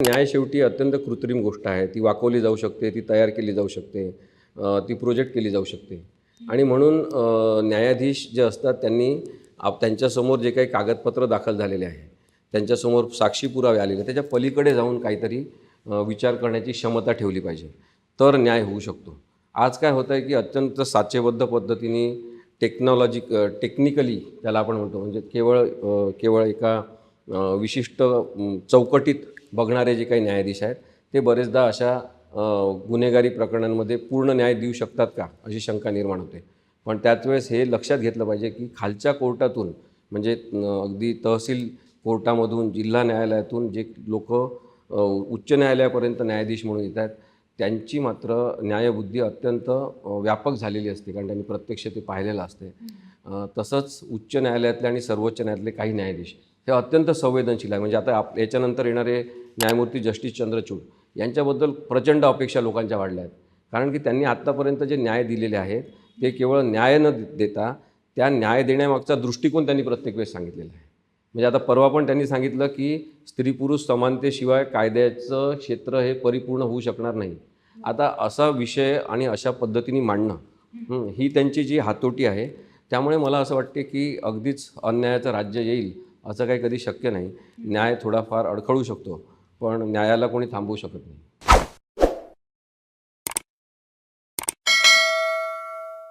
न्याय शेवटी अत्यंत कृत्रिम गोष्ट आहे. ती वाकवली जाऊ शकते, ती तयार केली जाऊ शकते, ती प्रोजेक्ट केली जाऊ शकते. आणि म्हणून न्यायाधीश जे असतात त्यांनी त्यांच्यासमोर जे काही कागदपत्र दाखल झालेले आहे, त्यांच्यासमोर साक्षी पुरावे आलेले, त्याच्या पलीकडे जाऊन काहीतरी विचार करण्याची क्षमता ठेवली पाहिजे, तर न्याय होऊ शकतो. आज काय होतं आहे की अत्यंत साचेबद्ध पद्धतीने टेक्निकली त्याला आपण म्हणतो, म्हणजे केवळ एका विशिष्ट चौकटीत बघणारे जे काही न्यायाधीश आहेत ते बरेचदा अशा गुन्हेगारी प्रकरणांमध्ये पूर्ण न्याय देऊ शकतात का अशी शंका निर्माण होते. पण त्याच वेळेस हे लक्षात घेतलं पाहिजे की खालच्या कोर्टातून, म्हणजे अगदी तहसील कोर्टामधून, जिल्हा न्यायालयातून जे लोक उच्च न्यायालयापर्यंत न्यायाधीश म्हणून येत आहेत त्यांची मात्र न्यायबुद्धी अत्यंत व्यापक झालेली असते, कारण त्यांनी प्रत्यक्ष ते पाहिलेलं असते. तसंच उच्च न्यायालयातले आणि सर्वोच्च न्यायालयातले काही न्यायाधीश हे अत्यंत संवेदनशील आहे. म्हणजे आता याच्यानंतर येणारे न्यायमूर्ती जस्टिस चंद्रचूड यांच्याबद्दल प्रचंड अपेक्षा लोकांच्या वाढल्या आहेत, कारण की त्यांनी आत्तापर्यंत जे न्याय दिलेले आहेत ते केवळ न्याय न देता त्या न्याय देण्यामागचा दृष्टिकोन त्यांनी प्रत्येक वेळेस सांगितलेला आहे. म्हणजे आता परवा पण त्यांनी सांगितलं की स्त्री पुरुष समानतेशिवाय कायद्याचं क्षेत्र हे परिपूर्ण होऊ शकणार नाही. आता असा विषय आणि अशा पद्धतीने मांडणं ही त्यांची जी हातोटी आहे, त्यामुळे मला असं वाटते की अगदीच अन्यायाचं राज्य येईल असं काही कधी शक्य नाही. न्याय थोडाफार अडखळू शकतो, पण न्यायाला कोणी थांबवू शकत नाही.